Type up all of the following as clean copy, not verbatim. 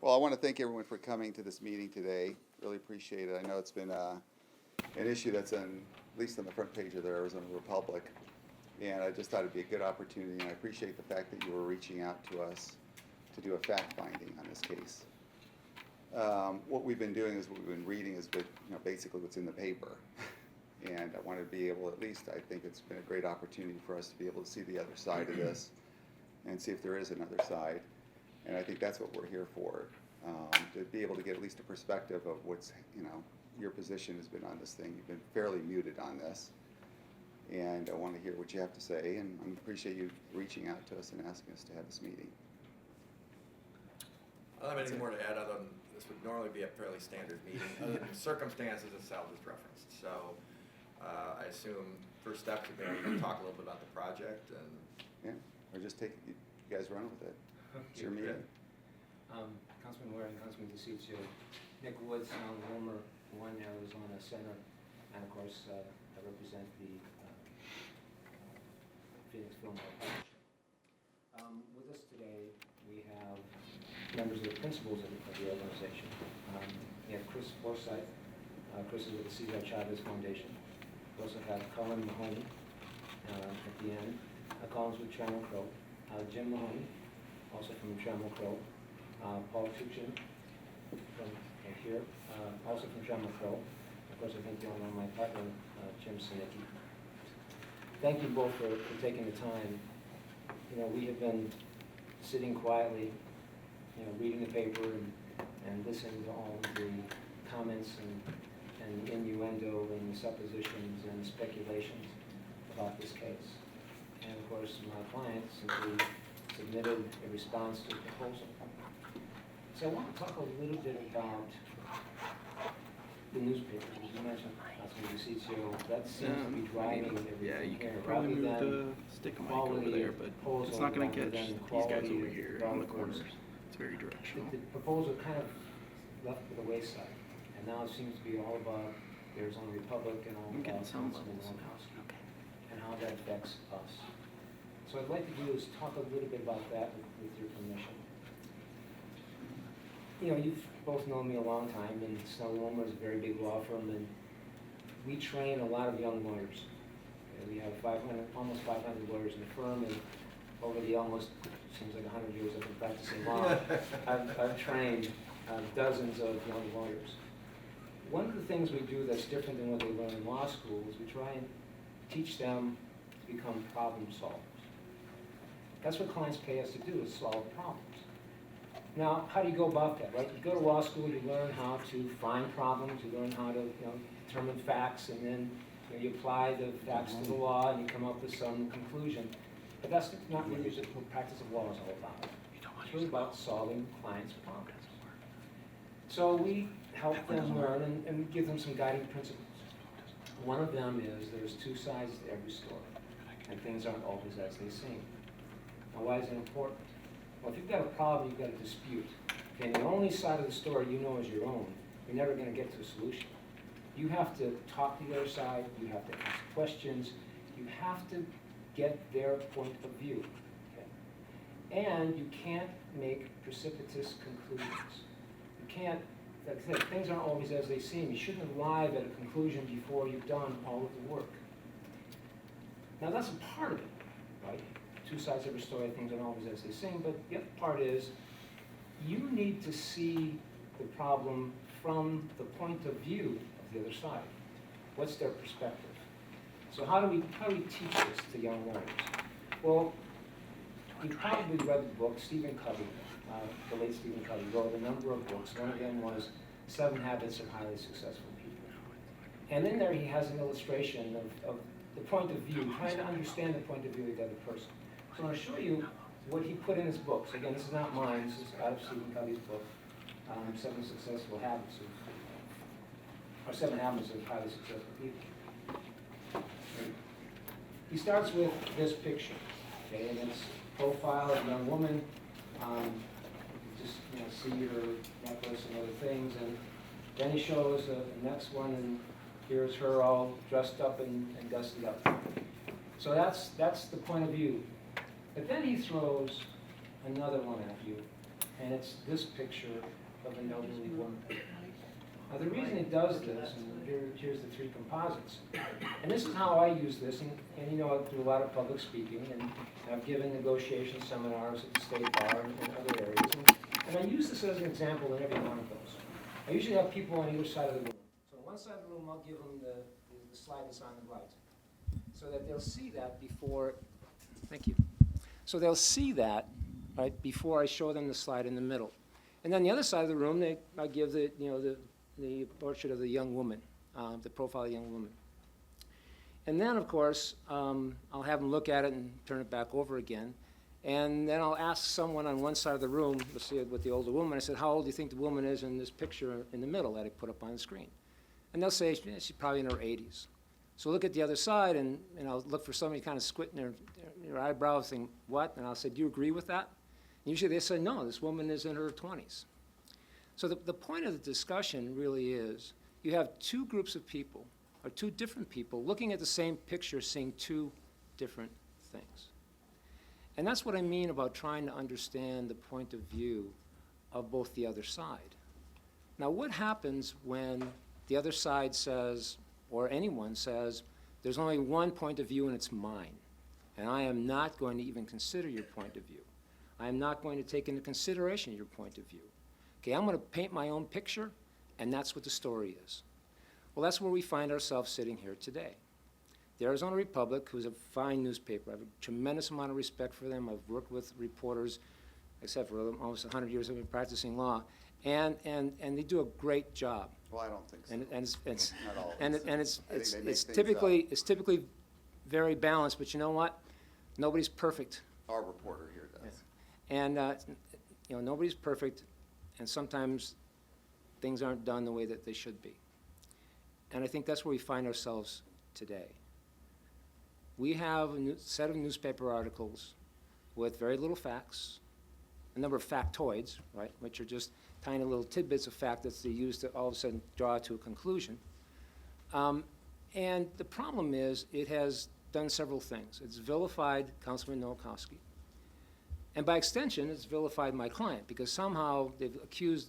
Well, I want to thank everyone for coming to this meeting today. Really appreciate it. I know it's been an issue that's at least on the front page of the Arizona Republic. And I just thought it'd be a good opportunity, and I appreciate the fact that you were reaching out to us to do a fact-finding on this case. What we've been doing is what we've been reading is basically what's in the paper. And I want to be able, at least I think it's been a great opportunity for us to be able to see the other side of this and see if there is another side. And I think that's what we're here for, to be able to get at least a perspective of what's, your position has been on this thing. You've been fairly muted on this. And I want to hear what you have to say, and I appreciate you reaching out to us and asking us to have this meeting. I don't have anything more to add other than this would normally be a fairly standard meeting. Other than circumstances as Sal just referenced. So I assume first step would be to talk a little bit about the project and. Yeah, or just take you guys run with it. It's your meeting. Councilman Ware and Councilman DiCiccio, Nick Woods, Wilmer, One Arizona Center, and of course I represent the Phoenix Fillmore Partners. With us today, we have members of the principals of the organization. We have Chris Forsyth. Chris is with the Cesar Chavez Foundation. We also have Colin Mahoney at the end. Colin's with Trammell Crow. Jim Mahoney, also from Trammell Crow. Paul Tuchin from here, also from Trammell Crow. Of course, I think you all know my partner, Jim Sinicki. Thank you both for taking the time. We have been sitting quietly, reading the paper and listening to all of the comments and innuendo and suppositions and speculations about this case. And of course, my client simply submitted a response to the proposal. So I want to talk a little bit about the newspapers. As you mentioned, Councilman DiCiccio, that seems to be driving everything yeah, you here. can probably Rather move than the stick mic quality over there, of but proposal, it's not going to rather catch than these guys quality over of here on the developers. corners. It's very directional. The proposal kind of left to the wayside, and now it seems to be all about the Arizona Republic and all I'm about getting sound Councilman levels. House and how that affects us. So I'd like to do is talk a little bit about that with your permission. You've both known me a long time, and Snell Wilmer is a very big law firm, and we train a lot of young lawyers. We have almost 500 lawyers in the firm, and over the almost, seems like 100 years I've been practicing law, I've trained dozens of young lawyers. One of the things we do that's different than what they learn in law school is we try and teach them to become problem solvers. That's what clients pay us to do, is solve problems. Now, how do you go about that, right? You go to law school, you learn how to find problems, you learn how to determine facts, and then you apply the facts to the law and you come up with some conclusion. But that's not really what the practice of law is all about. It's really about solving clients' problems. So we help them learn and we give them some guiding principles. One of them is there's two sides to every story, and things aren't always as they seem. Now, why is it important? Well, if you've got a problem, you've got a dispute, and the only side of the story you know is your own, you're never going to get to a solution. You have to talk to the other side, you have to ask questions, you have to get their point of view. Okay? And you can't make precipitous conclusions. You can't, like I said, things aren't always as they seem. You shouldn't arrive at a conclusion before you've done all of the work. Now that's a part of it, right? Two sides of a story, things aren't always as they seem, but the other part is you need to see the problem from the point of view of the other side. What's their perspective? So how do we teach this to young lawyers? Well, you probably read the book, Stephen Covey, the late Stephen Covey, wrote a number of books. One of them was 7 Habits of Highly Successful People. And in there he has an illustration of the point of view, trying to understand the point of view of the other person. So I'm going to show you what he put in his books. Again, this is not mine, this is out of Stephen Covey's book, 7 Habits of Highly Successful People. He starts with this picture, okay, and it's a profile of a young woman. You just see her necklace and other things, and then he shows the next one, and here's her all dressed up and dusted up. So that's the point of view. But then he throws another one at you, and it's this picture of an elderly woman. Now, the reason it does this, and here's the three composites, and this is how I use this, and you know, I do a lot of public speaking, and I've given negotiation seminars at the State Bar and other areas, and I use this as an example in every one of those. I usually have people on either side of the room. So on one side of the room, I'll give them the slide that's on the right, so that they'll see that before, thank you. So they'll see that, right, before I show them the slide in the middle. And then the other side of the room, I give the portrait of the young woman, the profile of the young woman. And then, of course, I'll have them look at it and turn it back over again. And then I'll ask someone on one side of the room, let's see, with the older woman, I said, how old do you think the woman is in this picture in the middle that I put up on the screen? And they'll say, yeah, she's probably in her 80s. So look at the other side, and I'll look for somebody kind of squinting their eyebrows, saying, what? And I'll say, do you agree with that? And usually they say, no, this woman is in her 20s. So the point of the discussion really is, you have two groups of people, or two different people, looking at the same picture, seeing two different things. And that's what I mean about trying to understand the point of view of both the other side. Now, what happens when the other side says, or anyone says, there's only one point of view and it's mine, and I am not going to even consider your point of view. I am not going to take into consideration your point of view. Okay, I'm going to paint my own picture, and that's what the story is. Well, that's where we find ourselves sitting here today. The Arizona Republic, who's a fine newspaper, I have a tremendous amount of respect for them. I've worked with reporters, except for almost 100 years I've been practicing law, and they do a great job. Well, I don't think so. And Not all of and us. it's I think they make things typically very balanced, but you know what? Nobody's perfect. Our reporter here does. And nobody's perfect, and sometimes things aren't done the way that they should be. And I think that's where we find ourselves today. We have a set of newspaper articles with very little facts, a number of factoids, right, which are just tiny little tidbits of fact that they use to all of a sudden draw to a conclusion. And the problem is it has done several things. It's vilified Councilman Nowakowski. And by extension, it's vilified my client, because somehow they've accused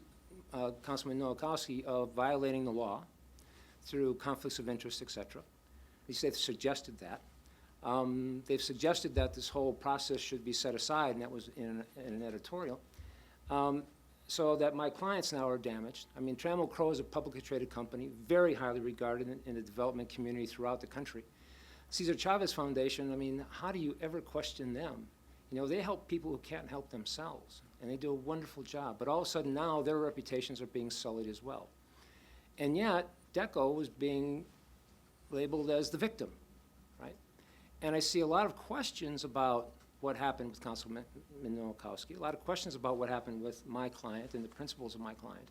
Councilman Nowakowski of violating the law through conflicts of interest, et cetera. At least they've suggested that. They've suggested that this whole process should be set aside, and that was in an editorial, so that my clients now are damaged. I mean, Trammell Crow is a publicly traded company, very highly regarded in the development community throughout the country. Cesar Chavez Foundation, I mean, how do you ever question them? You know, they help people who can't help themselves, and they do a wonderful job. But all of a sudden now, their reputations are being sullied as well. And yet, DECO was being labeled as the victim, right? And I see a lot of questions about what happened with Councilman Nowakowski, a lot of questions about what happened with my client and the principles of my client,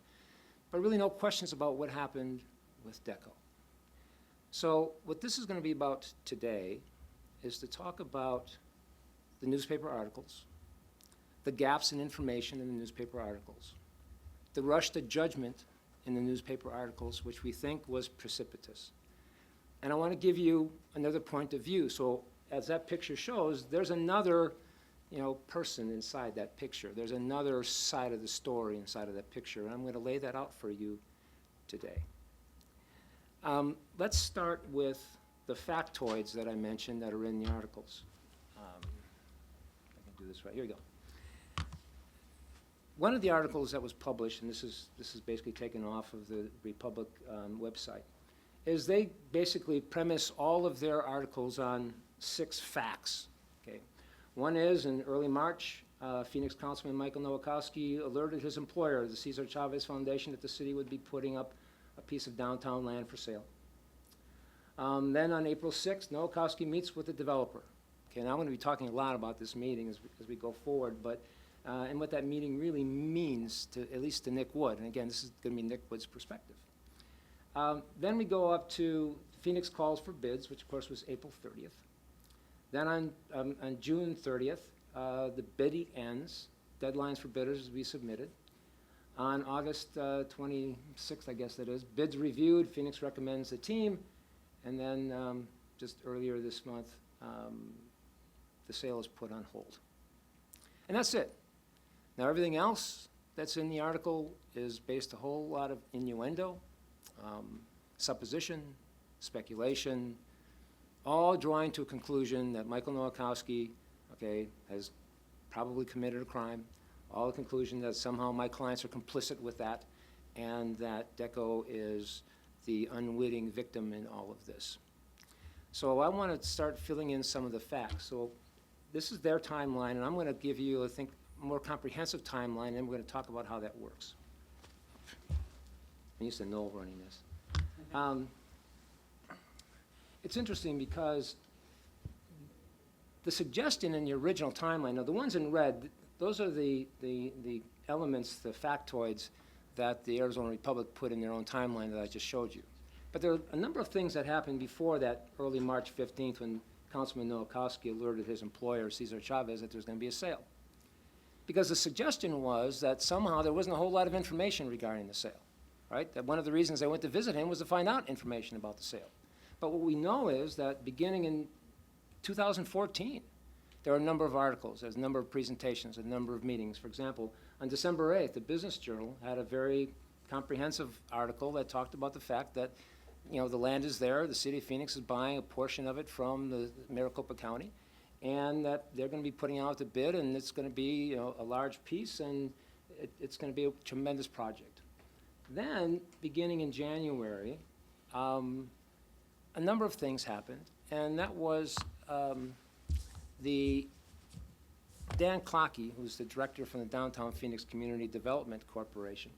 but really no questions about what happened with DECO. So what this is going to be about today is to talk about the newspaper articles, the gaps in information in the newspaper articles, the rush to judgment in the newspaper articles, which we think was precipitous. And I want to give you another point of view. So as that picture shows, there's another, person inside that picture. There's another side of the story inside of that picture, and I'm going to lay that out for you today. Let's start with the factoids that I mentioned that are in the articles. I can do this right. Here we go. One of the articles that was published, and this is basically taken off of the Republic website, is they basically premise all of their articles on 6 facts. Okay, one is in early March, Phoenix Councilman Michael Nowakowski alerted his employer, the Cesar Chavez Foundation, that the city would be putting up a piece of downtown land for sale. Then on April 6th, Nowakowski meets with the developer. Okay, now I'm going to be talking a lot about this meeting as we go forward, but and what that meeting really means to, at least to Nick Wood. And again, this is going to be Nick Wood's perspective. Then we go up to Phoenix calls for bids, which of course was April 30th. Then on June 30th, the bidding ends. Deadlines for bidders will be submitted. On August 26th, I guess that is, bids reviewed, Phoenix recommends the team, and then just earlier this month, the sale is put on hold. And that's it. Now, everything else that's in the article is based a whole lot of innuendo, supposition, speculation, all drawing to a conclusion that Michael Nowakowski, okay, has probably committed a crime, all the conclusion that somehow my clients are complicit with that, and that DeCo is the unwitting victim in all of this. So I want to start filling in some of the facts. So this is their timeline, and I'm going to give you, I think, a more comprehensive timeline, and we're going to talk about how that works. I'm used to Noel running this. It's interesting because the suggestion in the original timeline, now the ones in red, those are the elements, the factoids that the Arizona Republic put in their own timeline that I just showed you. But there are a number of things that happened before that early March 15th when Councilman Nowakowski alerted his employer, Cesar Chavez, that there was going to be a sale. Because the suggestion was that somehow there wasn't a whole lot of information regarding the sale, right? That one of the reasons they went to visit him was to find out information about the sale. But what we know is that beginning in 2014, there are a number of articles, there's a number of presentations, a number of meetings. For example, on December 8th, the Business Journal had a very comprehensive article that talked about the fact that, you know, the land is there, the city of Phoenix is buying a portion of it from the Maricopa County, and that they're going to be putting out the bid, and it's going to be, you know, a large piece, and it's going to be a tremendous project. Then, beginning in January, a number of things happened, and that was the Dan Clockey, who's the director from the Downtown Phoenix Community Development Corporation,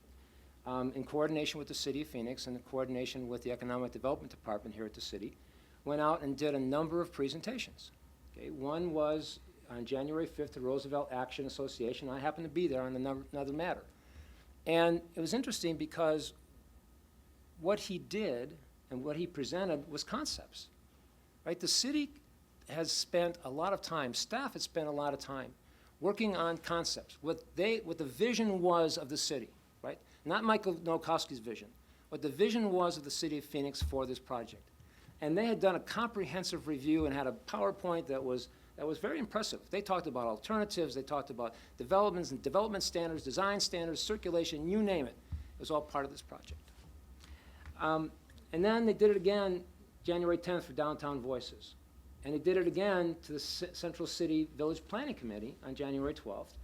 in coordination with the City of Phoenix and in coordination with the Economic Development Department here at the city, went out and did a number of presentations. Okay, one was on January 5th, the Roosevelt Action Association. I happened to be there on another matter. And it was interesting because what he did and what he presented was concepts, right? The city has spent a lot of time, staff has spent a lot of time working on concepts, what the vision was of the city, right? Not Michael Nowakowski's vision, what the vision was of the city of Phoenix for this project. And they had done a comprehensive review and had a PowerPoint that was very impressive. They talked about alternatives, they talked about developments and development standards, design standards, circulation, you name it. It was all part of this project. And then they did it again January 10th for Downtown Voices. And they did it again to the Central City Village Planning Committee on January 12th.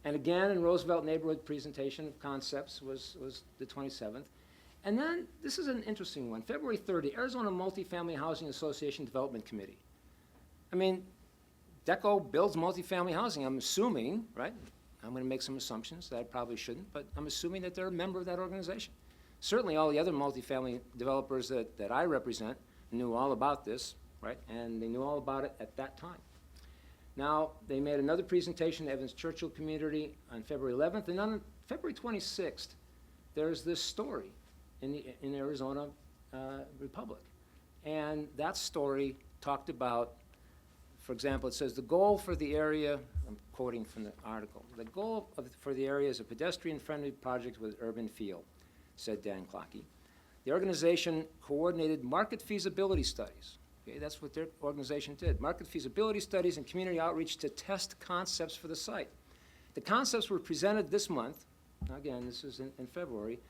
And again in Roosevelt Neighborhood presentation of concepts was the 27th. And then, this is an interesting one, February 3rd, the Arizona Multifamily Housing Association Development Committee. I mean, DeCo builds multifamily housing, I'm assuming, right? I'm going to make some assumptions that I probably shouldn't, but I'm assuming that they're a member of that organization. Certainly all the other multifamily developers that I represent knew all about this, right? And they knew all about it at that time. Now, they made another presentation to Evans Churchill community on February 11th, and on February 26th, there's this story in Arizona Republic. And that story talked about, for example, it says the goal for the area, I'm quoting from the article, the goal for the area is a pedestrian-friendly project with urban feel, said Dan Clockey. The organization coordinated market feasibility studies. Okay, that's what their organization did. Market feasibility studies and community outreach to test concepts for the site. The concepts were presented this month, again, this is in February,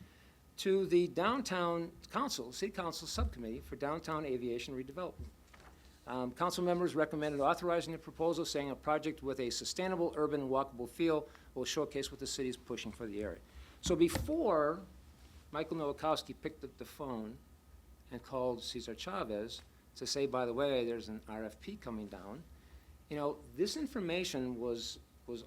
to the Downtown Council, City Council Subcommittee for Downtown Aviation Redevelopment. Council members recommended authorizing the proposal, saying a project with a sustainable urban walkable feel will showcase what the city is pushing for the area. So before Michael Nowakowski picked up the phone and called Cesar Chavez to say, by the way, there's an RFP coming down, you know, this information was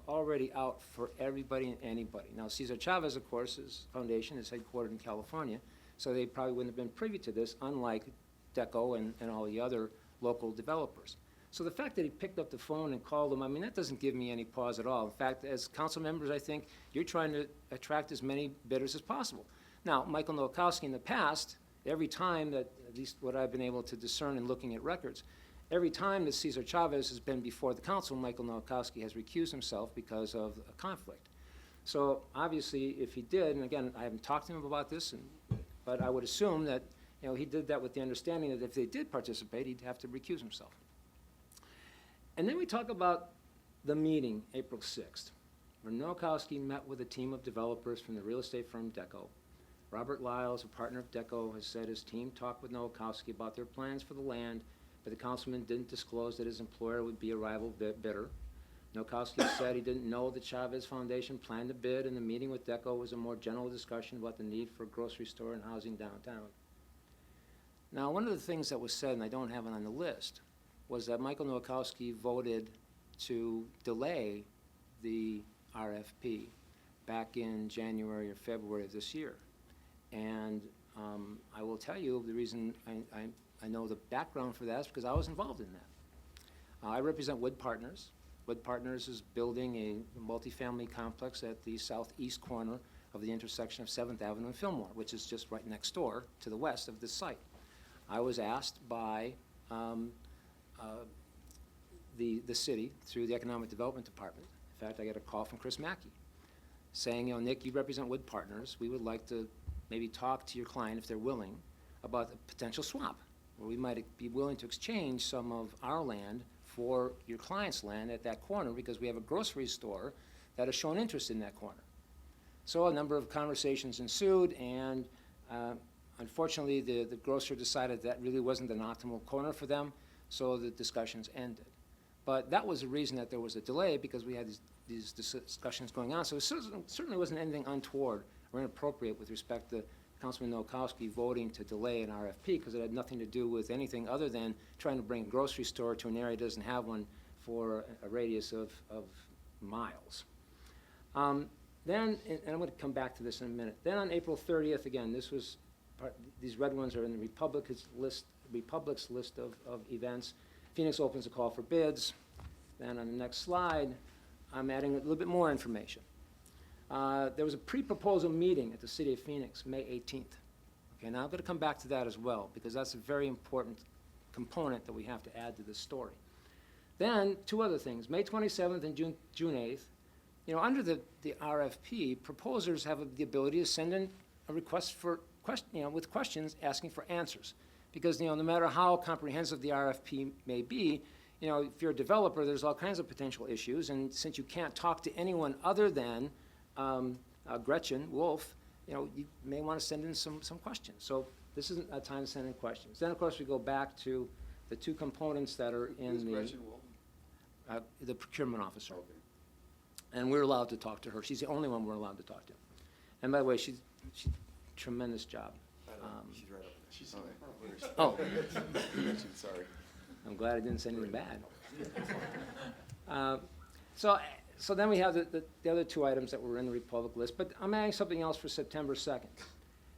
already out for everybody and anybody. Now, Cesar Chavez, of course, his foundation is headquartered in California, so they probably wouldn't have been privy to this, unlike DeCo and all the other local developers. So the fact that he picked up the phone and called them, I mean, that doesn't give me any pause at all. In fact, as council members, I think you're trying to attract as many bidders as possible. Now, Michael Nowakowski in the past, every time that, at least what I've been able to discern in looking at records, every time that Cesar Chavez has been before the council, Michael Nowakowski has recused himself because of a conflict. So obviously, if he did, and again, I haven't talked to him about this, but I would assume that, you know, he did that with the understanding that if they did participate, he'd have to recuse himself. And then we talk about the meeting, April 6th. when Nowakowski met with a team of developers from the real estate firm DeCo. Robert Lyles, a partner of DeCo, has said his team talked with Nowakowski about their plans for the land, but the councilman didn't disclose that his employer would be a rival bidder. Nowakowski said he didn't know the Chavez Foundation planned to bid, and the meeting with DeCo was a more general discussion about the need for a grocery store and housing downtown. Now, one of the things that was said, and I don't have it on the list, was that Michael Nowakowski voted to delay the RFP back in January or February of this year. And I will tell you, the reason I know the background for that is because I was involved in that. I represent Wood Partners. Wood Partners is building a multifamily complex at the southeast corner of the intersection of 7th Avenue and Fillmore, which is just right next door to the west of this site. I was asked by the city through the Economic Development Department. In fact, I got a call from Chris Mackey saying, you know, Nick, you represent Wood Partners. We would like to maybe talk to your client, if they're willing, about a potential swap, where we might be willing to exchange some of our land for your client's land at that corner, because we have a grocery store that has shown interest in that corner. So a number of conversations ensued, and unfortunately, the grocer decided that really wasn't an optimal corner for them, so the discussions ended. But that was the reason that there was a delay, because we had these discussions going on. So it certainly wasn't anything untoward or inappropriate with respect to Councilman Nowakowski voting to delay an RFP, because it had nothing to do with anything other than trying to bring a grocery store to an area that doesn't have one for a radius of miles. Then, and I'm going to come back to this in a minute, then on April 30th, again, this was these red ones are in the Republic's list of events. Phoenix opens a call for bids. Then on the next slide, I'm adding a little bit more information. There was a pre-proposal meeting at the City of Phoenix, May 18th. Okay, now I'm going to come back to that as well, because that's a very important component that we have to add to this story. Then, two other things, May 27th and June 8th. You know, under the RFP, proposers have the ability to send in a request for with questions asking for answers. Because, you know, no matter how comprehensive the RFP may be, you know, if you're a developer, there's all kinds of potential issues, and since you can't talk to anyone other than Gretchen Wolf, you know, you may want to send in some questions. So this isn't a time to send in questions. Then, of course, we go back to the two components that are in the procurement officer. Okay. And we're allowed to talk to her. She's the only one we're allowed to talk to. And by the way, she's tremendous job. She's right up there. She's Oh, sorry. I'm glad I didn't say anything bad. So then we have the other two items that were in the Republic list, but I'm adding something else for September 2nd.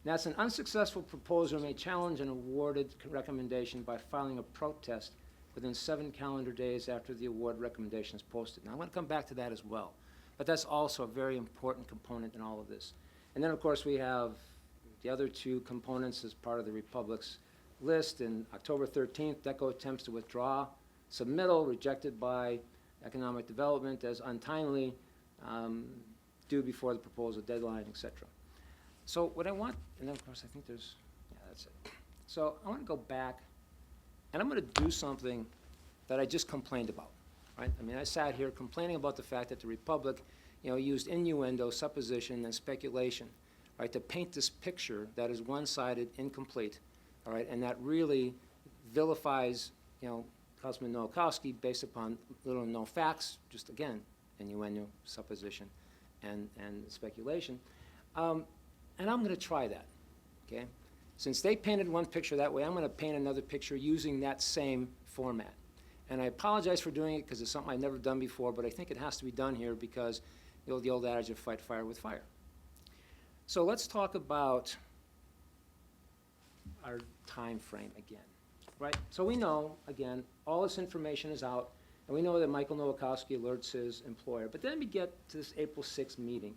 That's an unsuccessful proposer may challenge an awarded recommendation by filing a protest within 7 calendar days after the award recommendation is posted. Now, I'm going to come back to that as well, but that's also a very important component in all of this. And then, of course, we have the other two components as part of the Republic's list. And October 13th, DeCo attempts to withdraw submittal, rejected by Economic Development as untimely, due before the proposal deadline, etc. So what I want, and then of course I think there's, yeah, that's it. So I want to go back, and I'm going to do something that I just complained about, right? I mean, I sat here complaining about the fact that the Republic, you know, used innuendo, supposition, and speculation, right, to paint this picture that is one-sided, incomplete, all right, and that really vilifies, you know, Councilman Nowakowski based upon little or no facts, just again, innuendo, supposition, and speculation. And I'm going to try that, okay? Since they painted one picture that way, I'm going to paint another picture using that same format. And I apologize for doing it because it's something I've never done before, but I think it has to be done here because, you know, the old adage of fight fire with fire. So let's talk about our time frame again, right? So we know, again, all this information is out, and we know that Michael Nowakowski alerts his employer. But then we get to this April 6th meeting.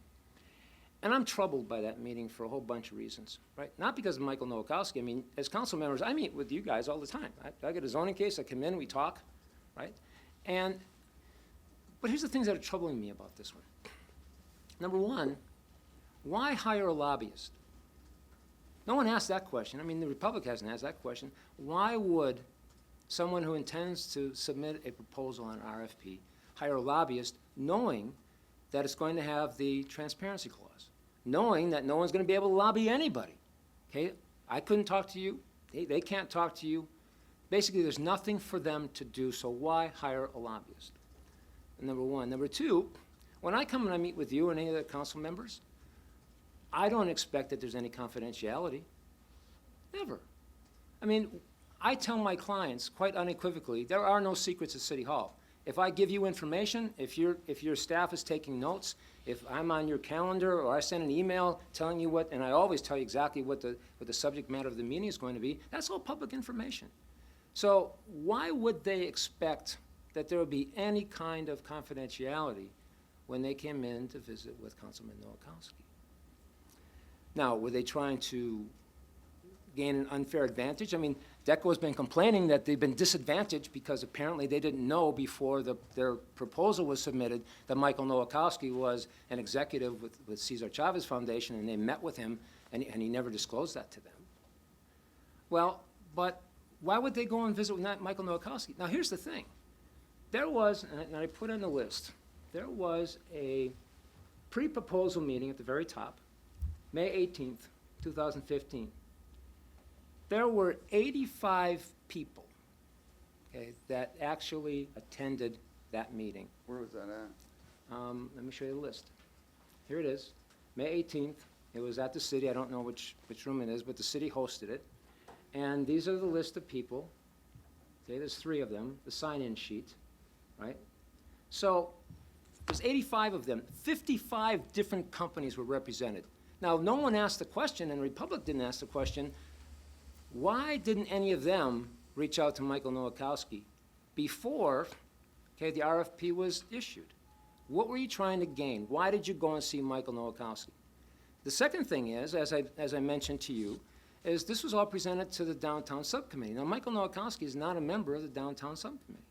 And I'm troubled by that meeting for a whole bunch of reasons, right? Not because of Michael Nowakowski. I mean, as council members, I meet with you guys all the time. I get a zoning case, I come in, we talk, right? But here's the things that are troubling me about this one. Number one, why hire a lobbyist? No one asked that question. I mean, the Republic hasn't asked that question. Why would someone who intends to submit a proposal on an RFP hire a lobbyist knowing that it's going to have the transparency clause, knowing that no one's going to be able to lobby anybody. Okay, I couldn't talk to you, they can't talk to you. Basically, there's nothing for them to do, so why hire a lobbyist? Number one. Number two, when I come and I meet with you and any other council members, I don't expect that there's any confidentiality. Never. I mean, I tell my clients quite unequivocally, there are no secrets at City Hall. If I give you information, if your staff is taking notes, if I'm on your calendar or I send an email telling you what, and I always tell you exactly what the subject matter of the meeting is going to be, that's all public information. So why would they expect that there would be any kind of confidentiality when they came in to visit with Councilman Nowakowski? Now, were they trying to gain an unfair advantage? I mean, DECO's been complaining that they've been disadvantaged because apparently they didn't know before their proposal was submitted that Michael Nowakowski was an executive with Cesar Chavez Foundation, and they met with him, and he never disclosed that to them. Well, but why would they go and visit with Michael Nowakowski? Now, here's the thing. There was, and I put on the list, there was a pre-proposal meeting at the very top, May 18th, 2015. There were 85 people, okay, that actually attended that meeting. Where was that at? Let me show you the list. Here it is, May 18th. It was at the city. I don't know which room it is, but the city hosted it. And these are the list of people. Okay, there's 3 of them, the sign-in sheet, right? So there's 85 of them. 55 different companies were represented. Now, no one asked the question, and the Republic didn't ask the question, why didn't any of them reach out to Michael Nowakowski before, okay, the RFP was issued? What were you trying to gain? Why did you go and see Michael Nowakowski? The second thing is, as I mentioned to you, is this was all presented to the Downtown Subcommittee. Now, Michael Nowakowski is not a member of the Downtown Subcommittee,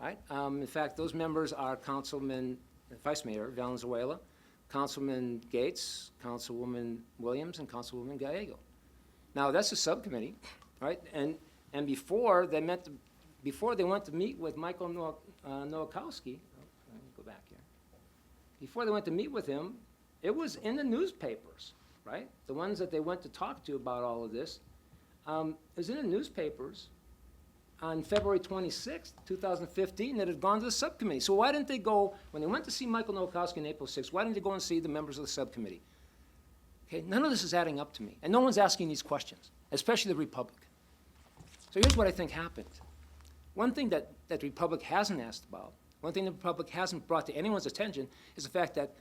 right? In fact, those members are Councilman, Vice Mayor Valenzuela, Councilman Gates, Councilwoman Williams, and Councilwoman Gallego. Now, that's a subcommittee, right? And before they went to meet with Michael Nowakowski, let me go back here. Before they went to meet with him, it was in the newspapers, right? The ones that they went to talk to about all of this. It was in the newspapers on February 26th, 2015, that had gone to the subcommittee. So why didn't they go, when they went to see Michael Nowakowski on April 6th, why didn't they go and see the members of the subcommittee? Okay, none of this is adding up to me, and no one's asking these questions, especially the Republic. So here's what I think happened. One thing that the Republic hasn't asked about, one thing the Republic hasn't brought to anyone's attention, is the fact that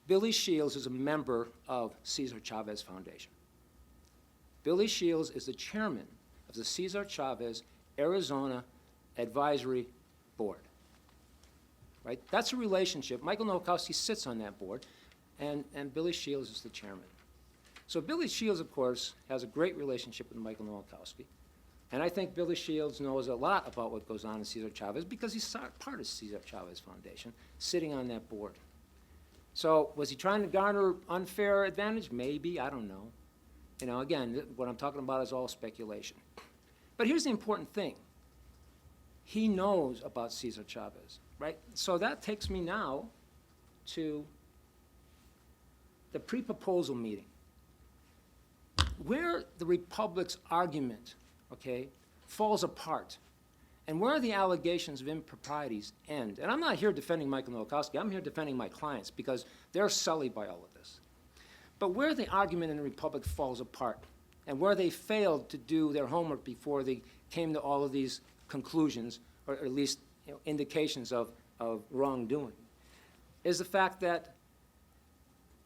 Billy Shields is a member of Cesar Chavez Foundation. Billy Shields is the chairman of the Cesar Chavez Arizona Advisory Board. Right? That's a relationship. Michael Nowakowski sits on that board, and Billy Shields is the chairman. So Billy Shields, of course, has a great relationship with Michael Nowakowski. And I think Billy Shields knows a lot about what goes on in Cesar Chavez because he's part of Cesar Chavez Foundation, sitting on that board. So was he trying to garner unfair advantage? Maybe, I don't know. You know, again, what I'm talking about is all speculation. But here's the important thing. He knows about Cesar Chavez, right? So that takes me now to the pre-proposal meeting, where the Republic's argument, okay, falls apart, and where the allegations of improprieties end. And I'm not here defending Michael Nowakowski. I'm here defending my clients because they're sullied by all of this. But where the argument in the Republic falls apart, and where they failed to do their homework before they came to all of these conclusions, or at least indications of wrongdoing, is the fact that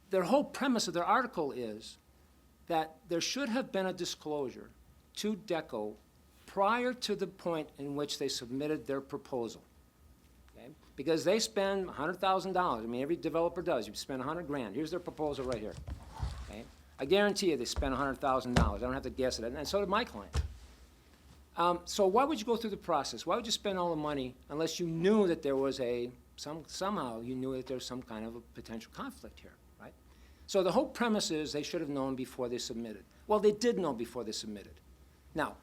their whole premise of their article is that there should have been a disclosure to DECO prior to the point in which they submitted their proposal. Okay? Because they spend $100,000. I mean, every developer does. You spend $100,000. Here's their proposal right here. Okay? I guarantee you they spent $100,000. I don't have to guess it, and so did my client. So why would you go through the process? Why would you spend all the money unless you knew that there was somehow you knew that there was some kind of a potential conflict here, right? So the whole premise is they should have known before they submitted. Well, they did know before they submitted. Now,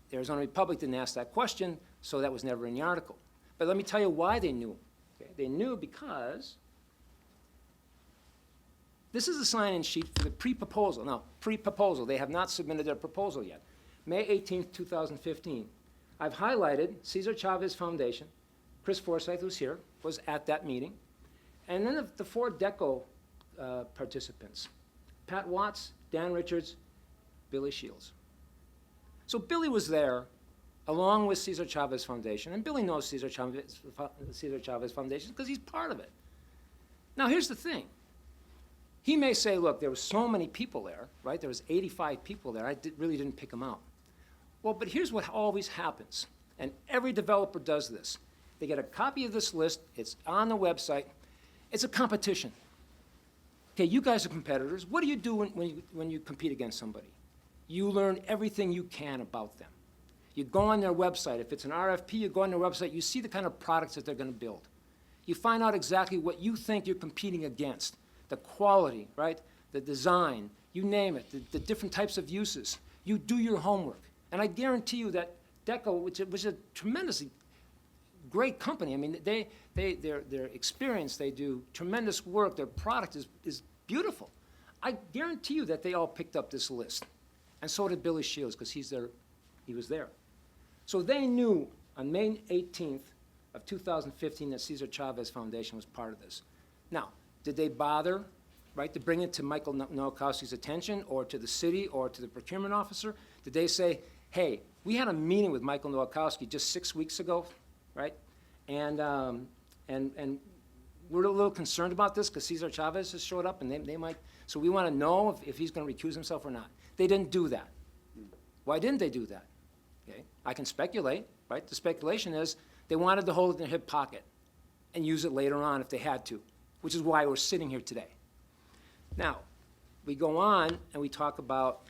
the Arizona Republic didn't ask that question, so that was never in the article. But let me tell you why they knew. Okay? They knew because This is a sign-in sheet for the pre-proposal. Now, pre-proposal, they have not submitted their proposal yet. May 18th, 2015. I've highlighted Cesar Chavez Foundation. Chris Forsythe, who's here, was at that meeting. And then the four DECO participants: Pat Watts, Dan Richards, Billy Shields. So Billy was there along with Cesar Chavez Foundation, and Billy knows Cesar Chavez Foundation because he's part of it. Now, here's the thing. He may say, look, there were so many people there, right? There was 85 people there. I really didn't pick them out. Well, but here's what always happens, and every developer does this. They get a copy of this list. It's on the website. It's a competition. Okay, you guys are competitors. What do you do when you compete against somebody? You learn everything you can about them. You go on their website. If it's an RFP, you go on their website. You see the kind of products that they're going to build. You find out exactly what you think you're competing against. The quality, right? The design, you name it, the different types of uses. You do your homework. And I guarantee you that DECO, which was a tremendously great company, I mean, they're experienced, they do tremendous work, their product is beautiful. I guarantee you that they all picked up this list. And so did Billy Shields, because he was there. So they knew on May 18th of 2015 that Cesar Chavez Foundation was part of this. Now, did they bother, right, to bring it to Michael Nowakowski's attention or to the city or to the procurement officer? Did they say, hey, we had a meeting with Michael Nowakowski just 6 weeks ago, right? And we're a little concerned about this because Cesar Chavez has showed up and they might, so we want to know if he's going to recuse himself or not. They didn't do that. Why didn't they do that? Okay, I can speculate, right? The speculation is they wanted to hold it in their hip pocket and use it later on if they had to, which is why we're sitting here today. Now, we go on and we talk about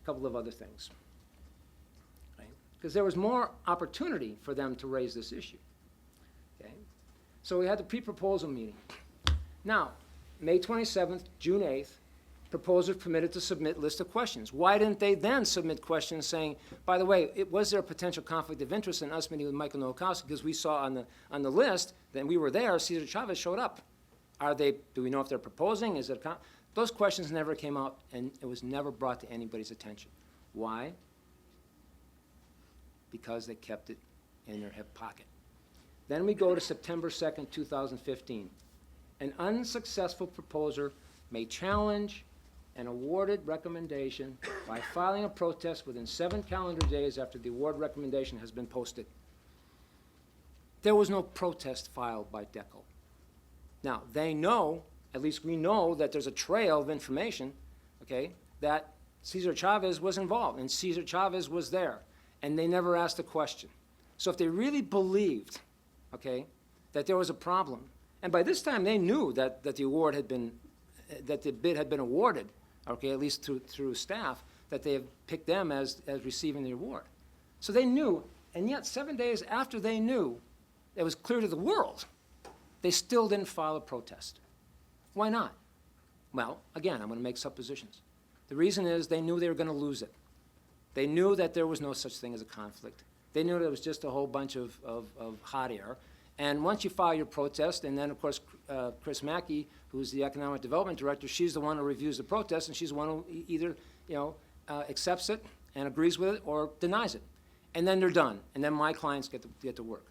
a couple of other things, right? Because there was more opportunity for them to raise this issue, okay? So we had the pre-proposal meeting. Now, May 27th, June 8th, proposers permitted to submit list of questions. Why didn't they then submit questions saying, by the way, was there a potential conflict of interest in us meeting with Michael Nowakowski? Because we saw on the list, then we were there, Cesar Chavez showed up. Do we know if they're proposing? Those questions never came out, and it was never brought to anybody's attention. Why? Because they kept it in their hip pocket. Then we go to September 2nd, 2015. An unsuccessful proposer may challenge an awarded recommendation by filing a protest within 7 calendar days after the award recommendation has been posted. There was no protest filed by DECO. Now, they know, at least we know, that there's a trail of information, okay, that Cesar Chavez was involved, and Cesar Chavez was there, and they never asked a question. So if they really believed, okay, that there was a problem, and by this time they knew that the award had been, that the bid had been awarded, okay, at least through staff, that they had picked them as receiving the award. So they knew, and yet 7 days after they knew, it was clear to the world, they still didn't file a protest. Why not? Well, again, I'm going to make suppositions. The reason is they knew they were going to lose it. They knew that there was no such thing as a conflict. They knew that it was just a whole bunch of hot air. And once you file your protest, and then, of course, Chris Mackey, who's the Economic Development Director, she's the one who reviews the protest, and she's the one who either, accepts it and agrees with it or denies it. And then they're done. And then my clients get to work.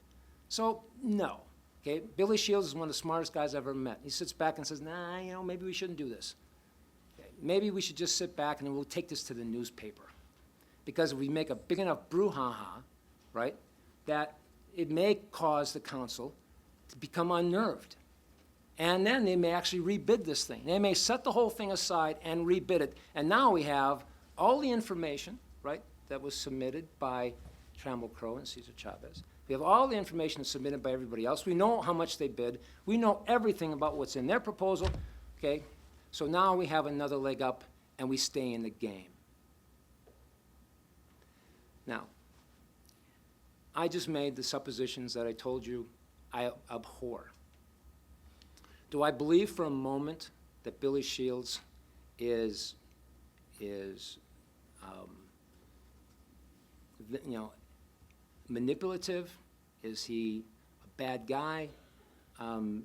So, no. Okay, Billy Shields is one of the smartest guys I've ever met. He sits back and says, nah, maybe we shouldn't do this. Okay, maybe we should just sit back and then we'll take this to the newspaper. Because if we make a big enough brouhaha, right, that it may cause the council to become unnerved. And then they may actually rebid this thing. They may set the whole thing aside and rebid it. And now we have all the information, right, that was submitted by Trammell Crow and Cesar Chavez. We have all the information submitted by everybody else. We know how much they bid. We know everything about what's in their proposal, okay? So now we have another leg up, and we stay in the game. Now, I just made the suppositions that I told you I abhor. Do I believe for a moment that Billy Shields is manipulative? Is he a bad guy? Not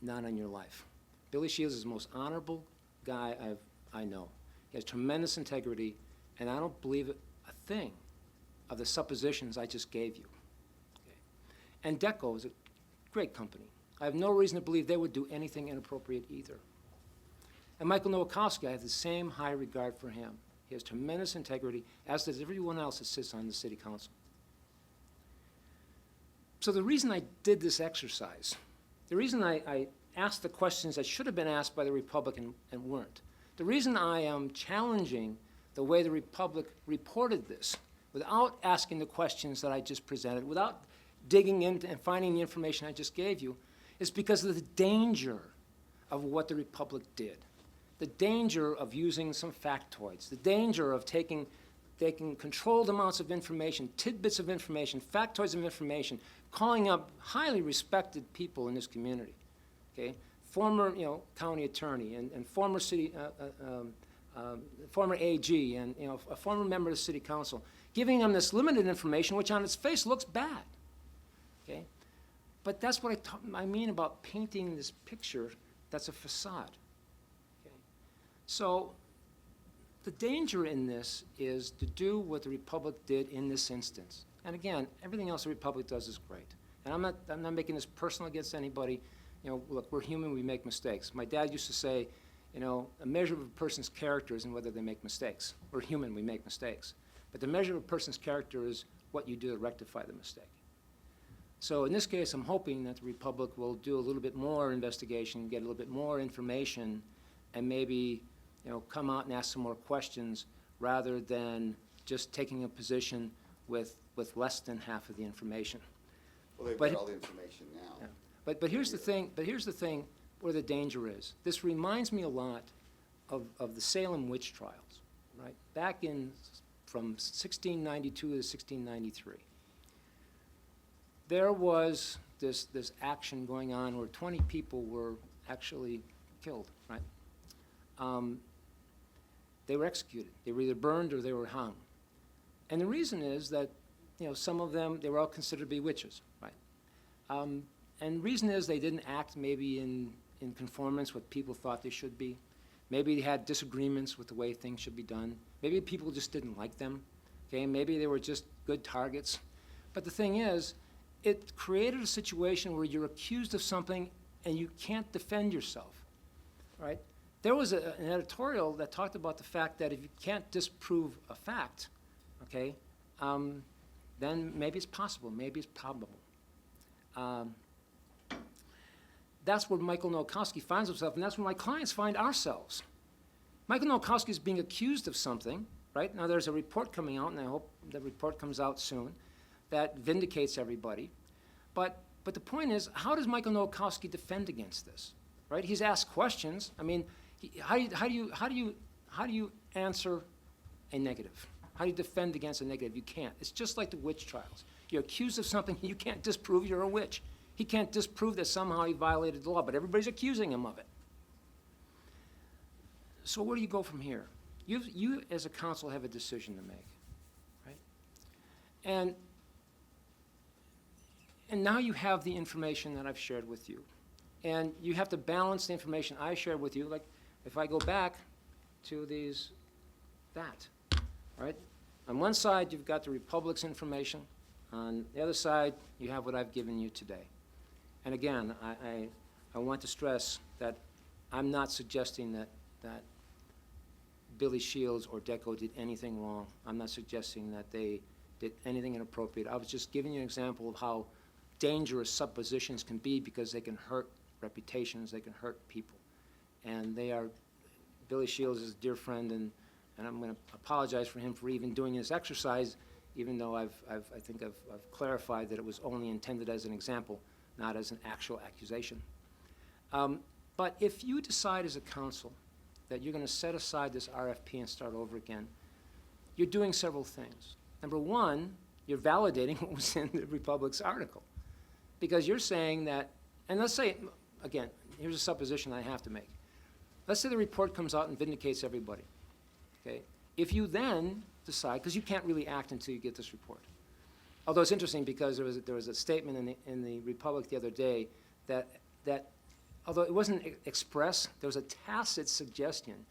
on your life. Billy Shields is the most honorable guy I know. He has tremendous integrity, and I don't believe a thing of the suppositions I just gave you. Okay? And DeCo is a great company. I have no reason to believe they would do anything inappropriate either. And Michael Nowakowski, I have the same high regard for him. He has tremendous integrity, as does everyone else that sits on the city council. So the reason I did this exercise, the reason I asked the questions that should have been asked by the Republican and weren't, the reason I am challenging the way the Republic reported this without asking the questions that I just presented, without digging into and finding the information I just gave you, is because of the danger of what the Republic did. The danger of using some factoids, the danger of taking controlled amounts of information, tidbits of information, factoids of information, calling up highly respected people in this community, okay? Former, county attorney and former city, former AG and, a former member of the city council, giving them this limited information, which on its face looks bad, okay? But that's what I mean about painting this picture that's a facade, okay? So the danger in this is to do what the Republic did in this instance. And again, everything else the Republic does is great. And I'm not making this personal against anybody. Look, we're human, we make mistakes. My dad used to say, a measure of a person's character isn't whether they make mistakes. We're human, we make mistakes. But the measure of a person's character is what you do to rectify the mistake. So in this case, I'm hoping that the Republic will do a little bit more investigation, get a little bit more information, and maybe come out and ask some more questions rather than just taking a position with less than half of the information. Well, they've But- got all the information now. Yeah. But here's the thing. But here's the thing where the danger is. This reminds me a lot of the Salem witch trials, right? Back from 1692 to 1693. There was this action going on where 20 people were actually killed, right? They were executed. They were either burned or they were hung. And the reason is that, some of them, they were all considered to be witches, right? And the reason is they didn't act maybe in conformance with what people thought they should be. Maybe they had disagreements with the way things should be done. Maybe people just didn't like them, okay? Maybe they were just good targets. But the thing is, it created a situation where you're accused of something and you can't defend yourself, right? There was an editorial that talked about the fact that if you can't disprove a fact, okay, then maybe it's possible, maybe it's probable. That's where Michael Nowakowski finds himself, and that's where my clients find ourselves. Michael Nowakowski is being accused of something, right? Now there's a report coming out, and I hope the report comes out soon, that vindicates everybody. But the point is, how does Michael Nowakowski defend against this, right? He's asked questions. I mean, how do you answer a negative? How do you defend against a negative? You can't. It's just like the witch trials. You're accused of something, you can't disprove you're a witch. He can't disprove that somehow he violated the law, but everybody's accusing him of it. So where do you go from here? You as a council have a decision to make, right? And now you have the information that I've shared with you. And you have to balance the information I shared with you. Like, if I go back to that, right? On one side, you've got the Republic's information. On the other side, you have what I've given you today. And again, I want to stress that I'm not suggesting that Billy Shields or DeCo did anything wrong. I'm not suggesting that they did anything inappropriate. I was just giving you an example of how dangerous suppositions can be because they can hurt reputations, they can hurt people. And Billy Shields is a dear friend, and I'm going to apologize for him for even doing this exercise, even though I think I've clarified that it was only intended as an example, not as an actual accusation. But if you decide as a council that you're going to set aside this RFP and start over again, you're doing several things. Number one, you're validating what was in the Republic's article. Because you're saying that, and let's say, again, here's a supposition I have to make. Let's say the report comes out and vindicates everybody, okay? If you then decide, because you can't really act until you get this report. Although it's interesting because there was a statement in the Republic the other day that although it wasn't express, there was a tacit suggestion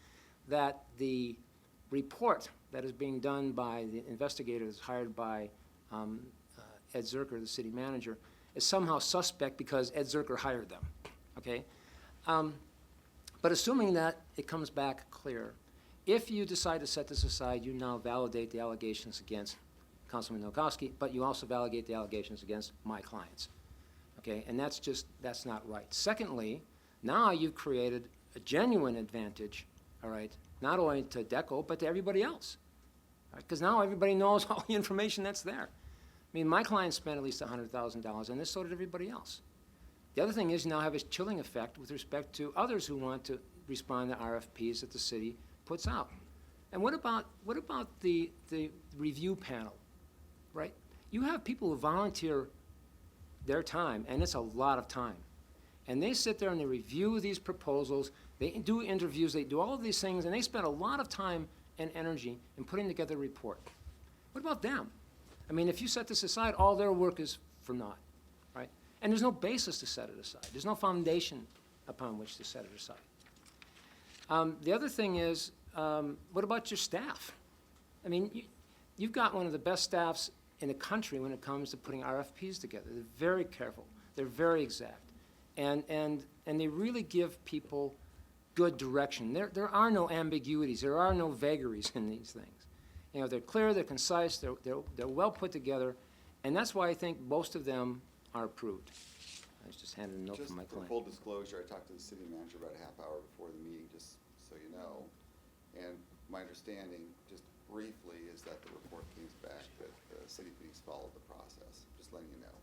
that the report that is being done by the investigators hired by Ed Zerker, the city manager, is somehow suspect because Ed Zerker hired them, okay? But assuming that it comes back clear, if you decide to set this aside, you now validate the allegations against Councilman Nowakowski, but you also validate the allegations against my clients, okay? And that's not right. Secondly, now you've created a genuine advantage, all right, not only to DECO, but to everybody else, because now everybody knows all the information that's there. I mean, my client spent at least $100,000 on this, so did everybody else. The other thing is you now have a chilling effect with respect to others who want to respond to RFPs that the city puts out. And what about the review panel, right? You have people who volunteer their time, and it's a lot of time. And they sit there and they review these proposals, they do interviews, they do all of these things, and they spend a lot of time and energy in putting together a report. What about them? I mean, if you set this aside, all their work is for naught, right? And there's no basis to set it aside. There's no foundation upon which to set it aside. The other thing is, what about your staff? I mean, you've got one of the best staffs in the country when it comes to putting RFPs together. They're very careful. They're very exact. And they really give people good direction. There are no ambiguities. There are no vagaries in these things. You know, they're clear, they're concise, they're well put together, and that's why I think most of them are approved. I was just handing a note from my Just for client. full disclosure, I talked to the city manager about a half hour before the meeting, just so you know. And my understanding, just briefly, is that the report came back that the city of Phoenix followed the process, just letting you know.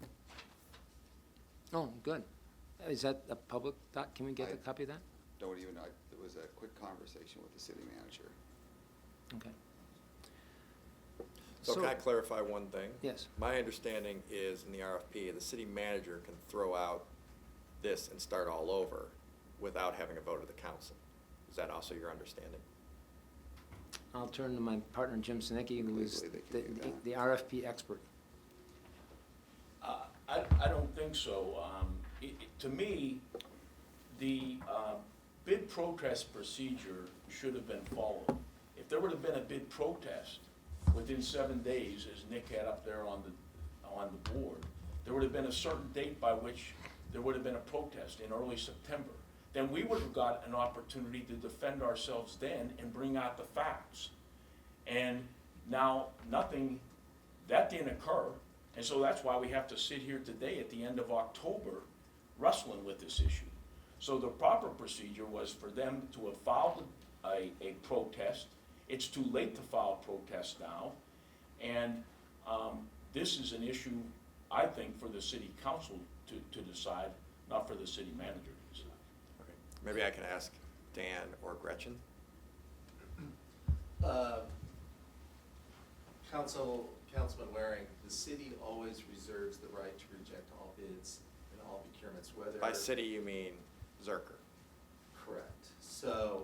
Oh, good. Is that a public doc? Can we get a copy of that? Don't even know, it was a quick conversation with the city manager. Okay. So can I clarify one thing? Yes. My understanding is in the RFP, the city manager can throw out this and start all over without having a vote of the council. Is that also your understanding? I'll turn to my partner, Jim Sinecki, who is Legally, they can do that. the RFP expert. I don't think so. To me, the bid protest procedure should have been followed. If there would have been a bid protest within 7 days, as Nick had up there on the board, there would have been a certain date by which there would have been a protest in early September. Then we would have got an opportunity to defend ourselves then and bring out the facts. And now nothing, that didn't occur. And so that's why we have to sit here today at the end of October wrestling with this issue. So the proper procedure was for them to have filed a protest. It's too late to file a protest now. And this is an issue, I think, for the city council to decide, not for the city manager to decide. Okay. Maybe I can ask Dan or Gretchen. Councilman Waring, the city always reserves the right to reject all bids and all procurements, whether. By city, you mean Zerker. Correct. So,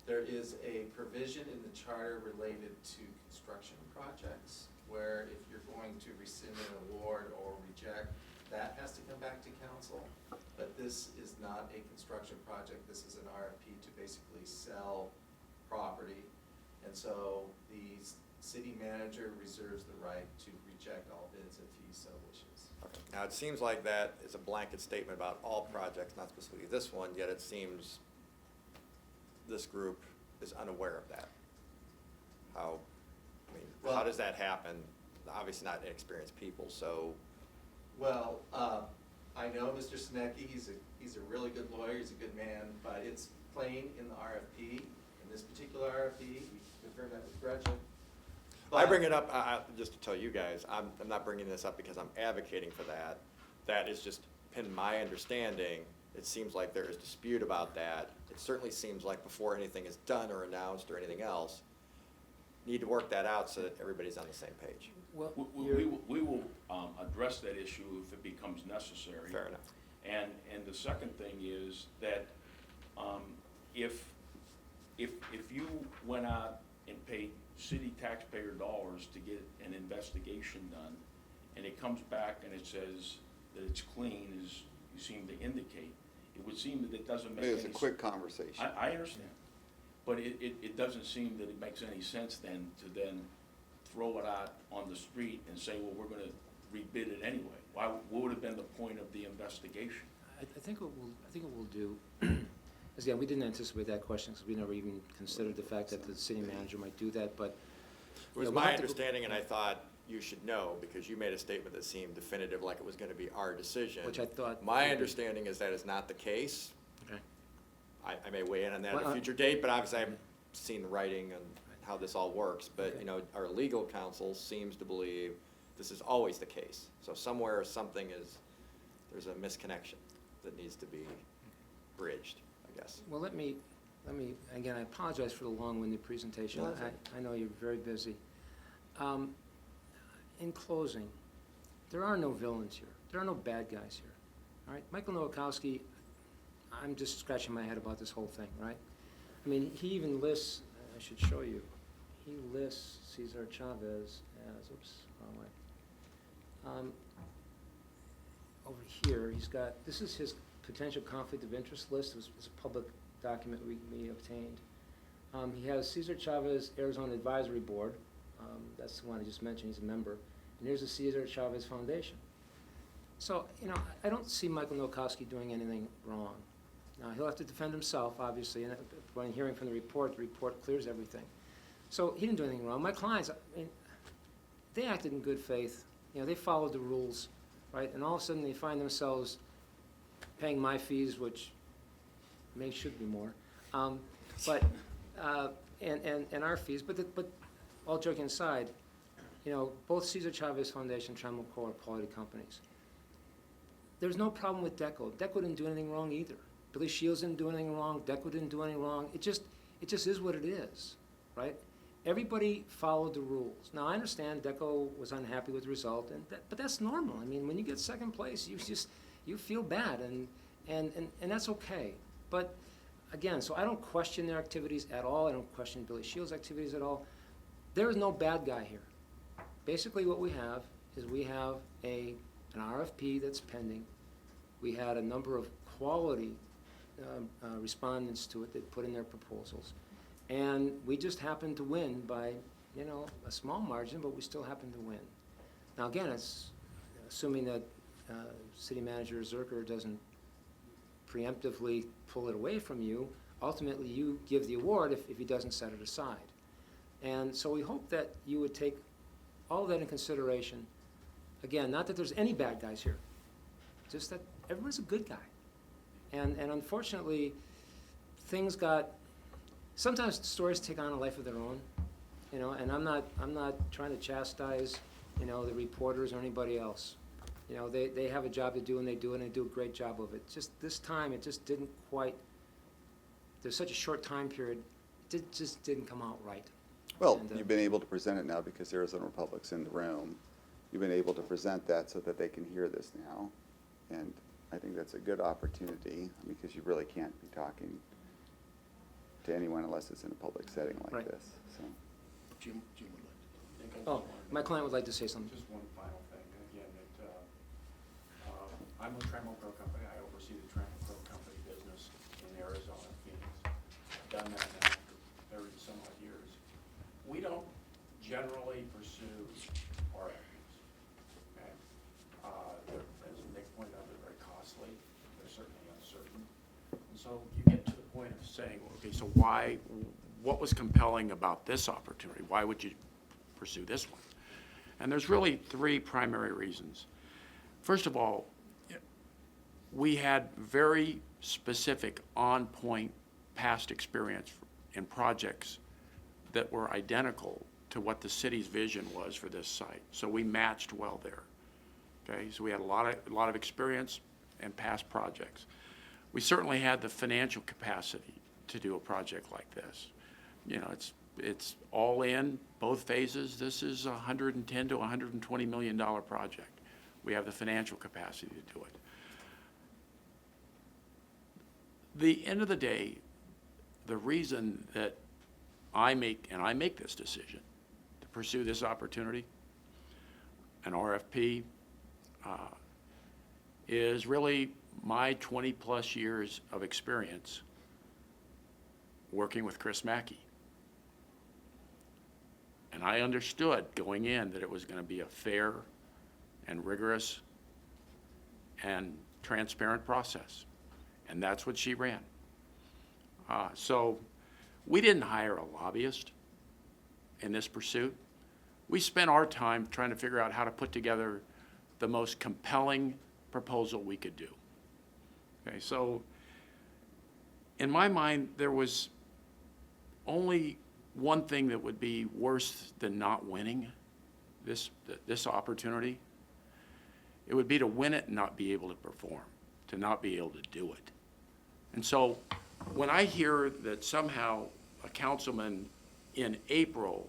there is a provision in the charter related to construction projects, where if you're going to rescind an award or reject, that has to come back to council. But this is not a construction project, this is an RFP to basically sell property. And so the city manager reserves the right to reject all bids if he so wishes. Okay. Now, it seems like that is a blanket statement about all projects, not specifically this one, yet it seems this group is unaware of that. How Well, does that happen? Obviously not inexperienced people, so. Well, I know Mr. Sinecki, he's a really good lawyer, he's a good man, but it's plain in the RFP, in this particular RFP, we confirmed that with Gretchen. I bring it up, just to tell you guys, I'm not bringing this up because I'm advocating for that. That is just in my understanding. It seems like there is dispute about that. It certainly seems like before anything is done or announced or anything else, need to work that out so that everybody's on the same page. Well, We will address that issue if it becomes necessary. Fair enough. And the second thing is that if you went out and paid city taxpayer dollars to get an investigation done, and it comes back and it says that it's clean, as you seem to indicate, It would seem that it doesn't make Maybe any it's a sense. quick conversation. I understand, but it doesn't seem that it makes any sense then to then throw it out on the street and say, well, we're gonna rebid it anyway. What would have been the point of the investigation? I think what we'll do, is, again, we didn't anticipate that question because we never even considered the fact that the city manager might do that, but. It was we'll my have to go- understanding, and I thought you should know, because you made a statement that seemed definitive, like it was gonna be our decision. Which I thought. My understanding is that is not the case. Okay. I may weigh in on that at Well, a future date, but obviously I haven't seen the writing and how this all works. But, Okay. you know, our legal counsel seems to believe this is always the case. So somewhere, there's a misconnection that needs to be bridged, I guess. Well, let me, again, I apologize for the long-winded presentation. No, that's okay. I know you're very busy. In closing, there are no villains here. There are no bad guys here, all right? Michael Nowakowski, I'm just scratching my head about this whole thing, right? I mean, he even lists, I should show you, he lists Cesar Chavez as, oops, wrong way. Over here, he's got, this is his potential conflict of interest list. It's a public document we obtained. He has Cesar Chavez Arizona Advisory Board. That's the one I just mentioned, he's a member. And here's the Cesar Chavez Foundation. So, you know, I don't see Michael Nowakowski doing anything wrong. Now, he'll have to defend himself, obviously, and when hearing from the report clears everything. So he didn't do anything wrong. My clients, I mean, they acted in good faith. You know, they followed the rules, right? And all of a sudden, they find themselves paying my fees, which should be more, but and our fees. But all joking aside, you know, both Cesar Chavez Foundation and Trammell Crowe are quality companies. There's no problem with DeCo. DeCo didn't do anything wrong either. Billy Shields didn't do anything wrong. DeCo didn't do anything wrong. It just is what it is, right? Everybody followed the rules. Now, I understand DeCo was unhappy with the result, but that's normal. I mean, when you get second place, you feel bad, and that's okay. But again, so I don't question their activities at all. I don't question Billy Shields' activities at all. There is no bad guy here. Basically, what we have is we have an RFP that's pending. We had a number of quality respondents to it that put in their proposals. And we just happened to win by, you know, a small margin, but we still happened to win. Now, again, it's assuming that City Manager Zerker doesn't preemptively pull it away from you. Ultimately, you give the award if he doesn't set it aside. And so we hope that you would take all of that in consideration. Again, not that there's any bad guys here, just that everyone's a good guy. And unfortunately, sometimes stories take on a life of their own, you know, and I'm not trying to chastise, you know, the reporters or anybody else. You know, they have a job to do, and they do it, and they do a great job of it. Just this time, it just didn't quite, there's such a short time period, it just didn't come out right. Well, And, you've been able to present it now because Arizona Republic's in the room. You've been able to present that so that they can hear this now. And I think that's a good opportunity, because you really can't be talking to anyone unless it's in a public setting like Right. this, so. Jim would like to. Oh, my client would like to say something. Just one final thing, and again, I'm with Trammell Crowe Company, I oversee the Trammell Crowe Company business in Arizona, Phoenix. I've done that now for 30 some odd years. We don't generally pursue RFPs, okay? As Nick pointed out, they're very costly, they're certainly uncertain. And so you get to the point of saying, okay, so what was compelling about this opportunity? Why would you pursue this one? And there's really three primary reasons. First of all, we had very specific, on-point past experience in projects that were identical to what the city's vision was for this site. So we matched well there. Okay, so we had a lot of experience in past projects. We certainly had the financial capacity to do a project like this. You know, it's all in, both phases. This is a $110 to $120 million project. We have the financial capacity to do it. The end of the day, the reason that I make this decision to pursue this opportunity, an RFP, is really my 20-plus years of experience working with Chris Mackey. And I understood going in that it was going to be a fair and rigorous and transparent process. And that's what she ran. So we didn't hire a lobbyist in this pursuit. We spent our time trying to figure out how to put together the most compelling proposal we could do. Okay, so in my mind, there was only one thing that would be worse than not winning this opportunity. It would be to win it and not be able to perform, to not be able to do it. And so when I hear that somehow a councilman in April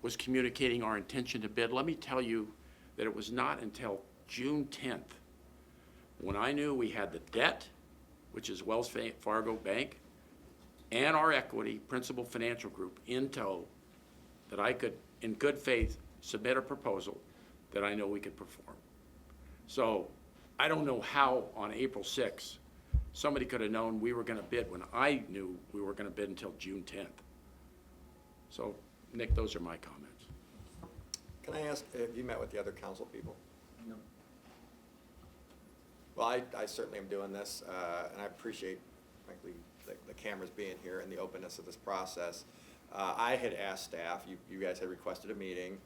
was communicating our intention to bid, let me tell you that it was not until June 10th when I knew we had the debt, which is Wells Fargo Bank, and our equity, Principal Financial Group, in tow, that I could, in good faith, submit a proposal that I know we could perform. So I don't know how on April 6th somebody could have known we were going to bid when I knew we were going to bid until June 10th. So, Nick, those are my comments. Can I ask, have you met with the other council people? No. Well, I certainly am doing this, and I appreciate, frankly, the cameras being here and the openness of this process. I had asked staff, you guys had requested a meeting.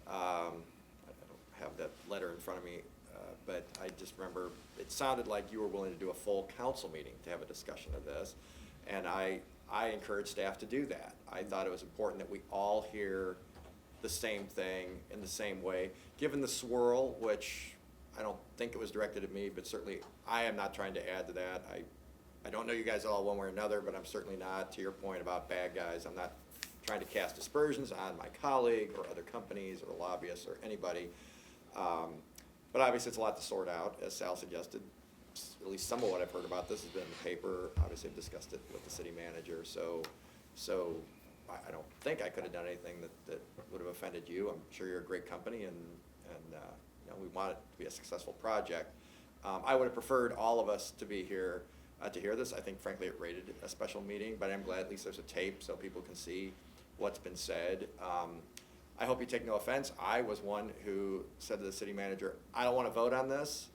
I don't have that letter in front of me, but I just remember it sounded like you were willing to do a full council meeting to have a discussion of this. And I encouraged staff to do that. I thought it was important that we all hear the same thing in the same way. Given the swirl, which I don't think it was directed at me, but certainly I am not trying to add to that. I don't know you guys all one way or another, but I'm certainly not, to your point about bad guys, I'm not trying to cast aspersions on my colleague or other companies or lobbyists or anybody. But obviously it's a lot to sort out, as Sal suggested. At least some of what I've heard about this has been in the paper. Obviously I've discussed it with the city manager, so I don't think I could have done anything that would have offended you. I'm sure you're a great company and you know, we want it to be a successful project. I would have preferred all of us to be here to hear this. I think frankly it rated a special meeting, but I'm glad at least there's a tape so people can see what's been said. I hope you take no offense. I was one who said to the city manager, I don't want to vote on this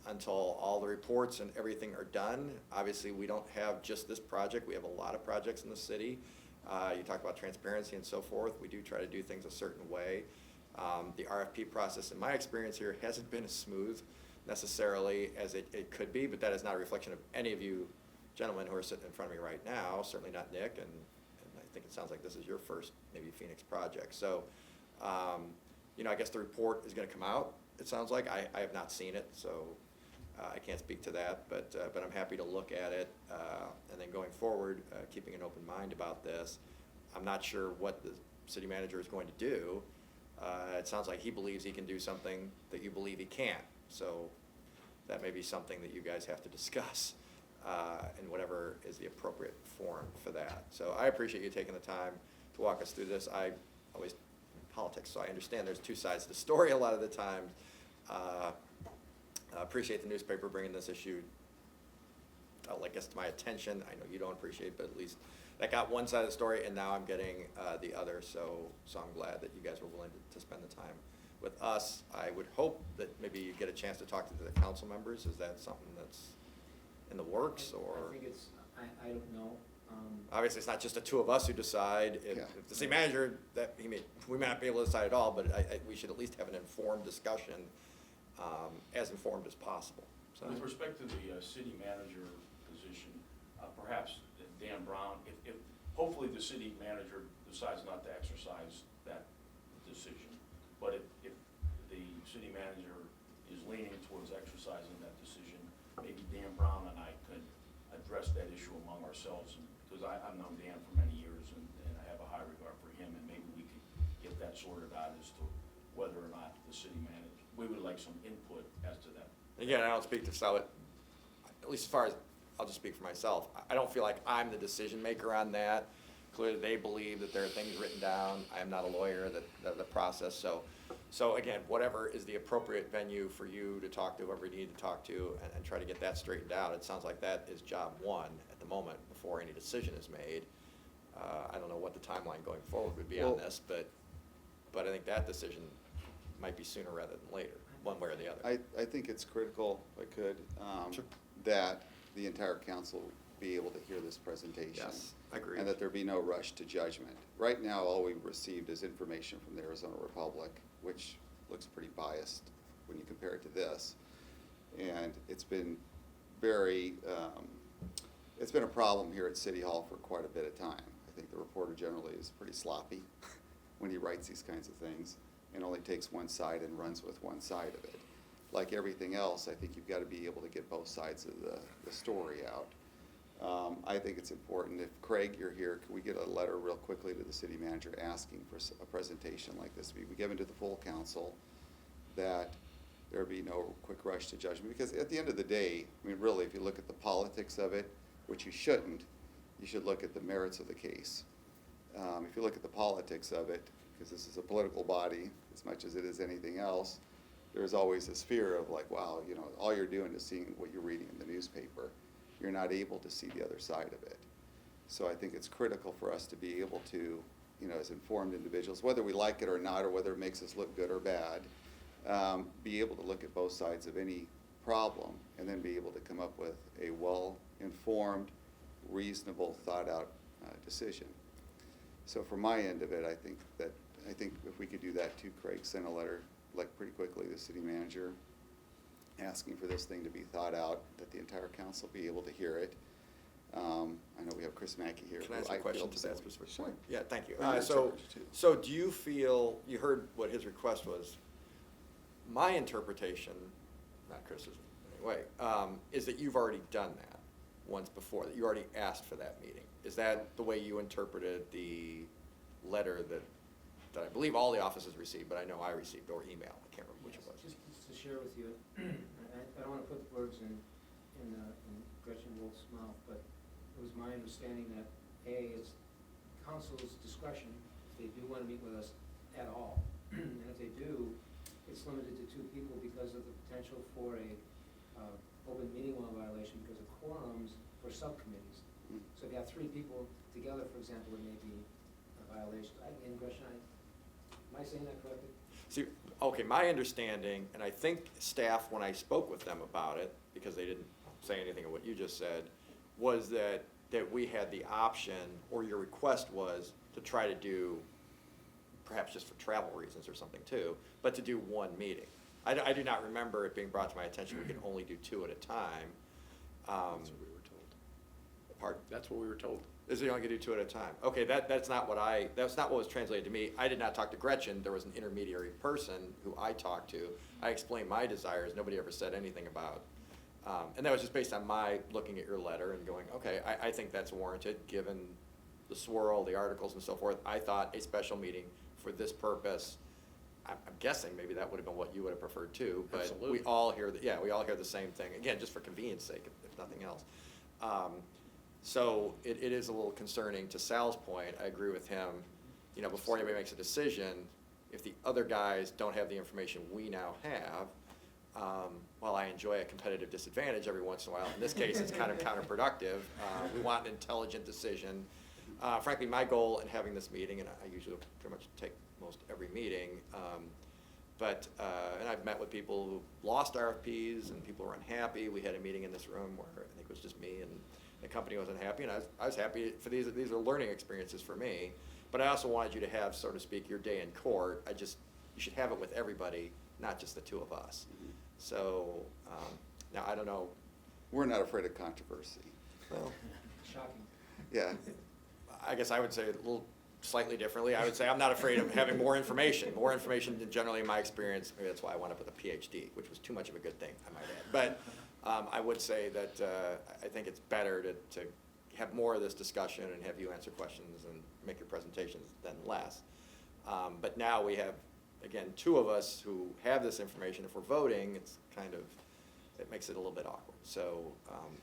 until all the reports and everything are done. Obviously, we don't have just this project. We have a lot of projects in the city. You talk about transparency and so forth. We do try to do things a certain way. The RFP process, in my experience here, hasn't been as smooth necessarily as it could be, but that is not a reflection of any of you gentlemen who are sitting in front of me right now, certainly not Nick, and I think it sounds like this is your first maybe Phoenix project. So, you know, I guess the report is going to come out, it sounds like. I have not seen it, so I can't speak to that, but I'm happy to look at it. And then going forward, keeping an open mind about this. I'm not sure what the city manager is going to do. It sounds like he believes he can do something that you believe he can't. So that may be something that you guys have to discuss in whatever is the appropriate forum for that. So I appreciate you taking the time to walk us through this. I always in politics, so I understand there's two sides to the story a lot of the time. I appreciate the newspaper bringing this issue, I guess, to my attention. I know you don't appreciate it, but at least that got one side of the story, and now I'm getting the other. So I'm glad that you guys were willing to spend the time with us. I would hope that maybe you get a chance to talk to the council members. Is that something that's in the works, or? I think it's, I don't know. Obviously, it's not just the two of us who decide. If the city manager, we may not be able to decide at all, but we should at least have an informed discussion, as informed as possible. So. With respect to the city manager position, perhaps Dan Brown, if hopefully the city manager decides not to exercise that decision, but if the city manager is leaning towards exercising that decision, maybe Dan Brown and I could address that issue among ourselves, because I've known Dan for many years and I have a high regard for him, and maybe we could get that sorted out as to whether or not the city manager, we would like some input as to that. Again, I don't speak to Sal, at least as far as, I'll just speak for myself. I don't feel like I'm the decision maker on that. clearly they believe that there are things written down. I am not a lawyer, the process, so again, whatever is the appropriate venue for you to talk to whoever you need to talk to and try to get that straightened out. It sounds like that is job one at the moment before any decision is made. I don't know what the timeline going forward would be on Well- this, but I think that decision might be sooner rather than later, one way or the other. I think it's critical, if I could, Sure. that the entire council be able to hear this presentation. Yes, agreed. And that there be no rush to judgment. Right now, all we've received is information from the Arizona Republic, which looks pretty biased when you compare it to this. And it's been it's been a problem here at City Hall for quite a bit of time. I think the reporter generally is pretty sloppy when he writes these kinds of things and only takes one side and runs with one side of it. Like everything else, I think you've got to be able to get both sides of the story out. I think it's important, if Craig, you're here, can we get a letter real quickly to the city manager asking for a presentation like this to be given to the full council, that there be no quick rush to judgment? Because at the end of the day, I mean, really, if you look at the politics of it, which you shouldn't, you should look at the merits of the case. If you look at the politics of it, because this is a political body as much as it is anything else, there's always this fear of like, wow, you know, all you're doing is seeing what you're reading in the newspaper. You're not able to see the other side of it. So I think it's critical for us to be able to, you know, as informed individuals, whether we like it or not, or whether it makes us look good or bad, be able to look at both sides of any problem and then be able to come up with a well-informed, reasonable, thought-out decision. So from my end of it, I think if we could do that too, Craig, send a letter like pretty quickly to the city manager asking for this thing to be thought out, that the entire council be able to hear it. I know we have Chris Mackey here. Can I ask who a question feel to that similar. specific Sure. point? Yeah, thank you. Well, you're in So charge, too. so do you feel, you heard what his request was, my interpretation, not criticism in any way, is that you've already done that once before, that you already asked for that meeting. Is that the way you interpreted the letter that I believe all the offices received, but I know I received, or email, I can't remember which it was. Just to share with you, I don't want to put words in Gretchen Wolf's mouth, but it was my understanding that, A, it's council's discretion if they do want to meet with us at all. And if they do, it's limited to 2 people because of the potential for a open meeting law violation because of quorums for subcommittees. So if you have 3 people together, for example, it may be a violation. And Gretchen, am I saying that correctly? See, okay, my understanding, and I think staff, when I spoke with them about it, because they didn't say anything of what you just said, was that we had the option, or your request was to try to do, perhaps just for travel reasons or something too, but to do 1 meeting. I do not remember it being brought to my attention, we could only do 2 at a time. That's what we were told. Pardon? That's what we were told. Is you only gonna do 2 at a time? Okay, that's not what was translated to me. I did not talk to Gretchen, there was an intermediary person who I talked to. I explained my desires, nobody ever said anything about. And that was just based on my looking at your letter and going, okay, I think that's warranted, given the swirl, the articles and so forth. I thought a special meeting for this purpose, I'm guessing maybe that would have been what you would have preferred too, but Absolutely. we all hear the same thing, again, just for convenience sake, if nothing else. So it is a little concerning. To Sal's point, I agree with him, you know, before anybody makes a decision, if the other guys don't have the information we now have, while I enjoy a competitive disadvantage every once in a while, in this case, it's kind of counterproductive. We want an intelligent decision. Frankly, my goal in having this meeting, and I usually pretty much take most every meeting, and I've met with people who lost RFPs and people who are unhappy. We had a meeting in this room where I think it was just me and the company was unhappy, and I was happy for these are learning experiences for me. But I also wanted you to have, so to speak, your day in court. You should have it with everybody, not just the 2 of us. So, now I don't know. We're not afraid of controversy. Well, Shocking. Yeah. I guess I would say it a little slightly differently. I would say I'm not afraid of having more information. More information than generally in my experience. Maybe that's why I wound up with a PhD, which was too much of a good thing, I might add. But I would say that I think it's better to have more of this discussion and have you answer questions and make your presentations than less. But now we have, again, 2 of us who have this information. If we're voting, it's kind of it makes it a little bit awkward. So,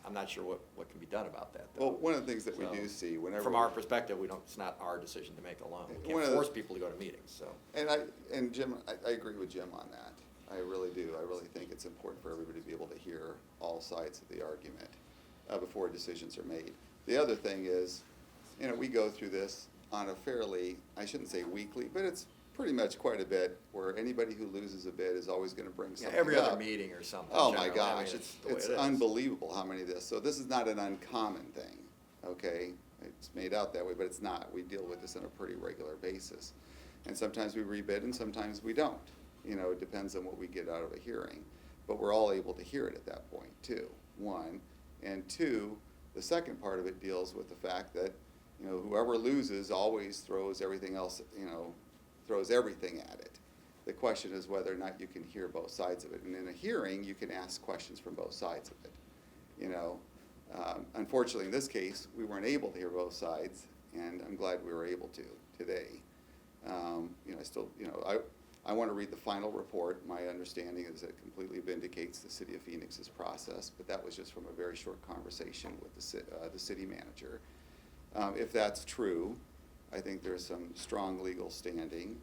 I'm not sure what can be done about that, though. Well, one of the things that we So, do see whenever. From our perspective, it's not our decision to make alone. We One can't of the- force people to go to meetings, so. And Jim, I agree with Jim on that. I really do. I really think it's important for everybody to be able to hear all sides of the argument before decisions are made. The other thing is, we go through this on a fairly, I shouldn't say weekly, but it's pretty much quite a bit, where anybody who loses a bid is always gonna bring Yeah, something up. every other meeting or something. Oh my generally. I mean, gosh, the way it's it is. unbelievable how many of this, so this is not an uncommon thing, okay? It's made out that way, but it's not. We deal with this on a pretty regular basis. And sometimes we rebid and sometimes we don't. It depends on what we get out of a hearing. But we're all able to hear it at that point too, one. And two, the second part of it deals with the fact that, whoever loses always throws everything else, throws everything at it. The question is whether or not you can hear both sides of it. And in a hearing, you can ask questions from both sides of it. Unfortunately, in this case, we weren't able to hear both sides, and I'm glad we were able to today. I want to read the final report. My understanding is it completely vindicates the City of Phoenix's process, but that was just from a very short conversation with the city manager. If that's true, I think there's some strong legal standing,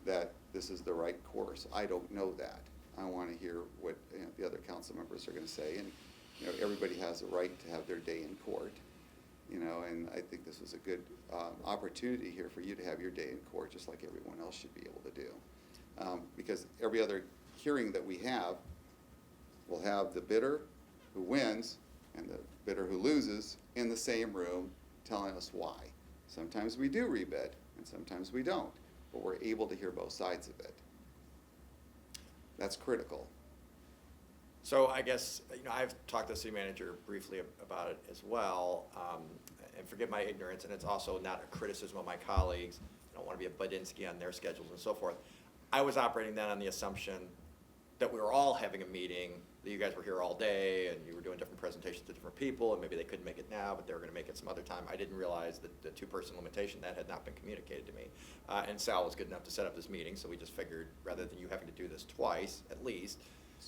that this is the right course. I don't know that. I want to hear what the other council members are going to say, and everybody has a right to have their day in court. And I think this was a good opportunity here for you to have your day in court, just like everyone else should be able to do. Because every other hearing that we have, we'll have the bidder who wins and the bidder who loses in the same room telling us why. Sometimes we do rebid, and sometimes we don't, but we're able to hear both sides of it. That's critical. So I guess, I've talked to the city manager briefly about it as well, and forgive my ignorance, and it's also not a criticism of my colleagues. I don't want to be a Budinsky on their schedules and so forth. I was operating then on the assumption that we were all having a meeting, that you guys were here all day, and you were doing different presentations to different people, and maybe they couldn't make it now, but they were going to make it some other time. I didn't realize that the two-person limitation, that had not been communicated to me. And Sal was good enough to set up this meeting, so we just figured, rather than you having to do this twice, at least,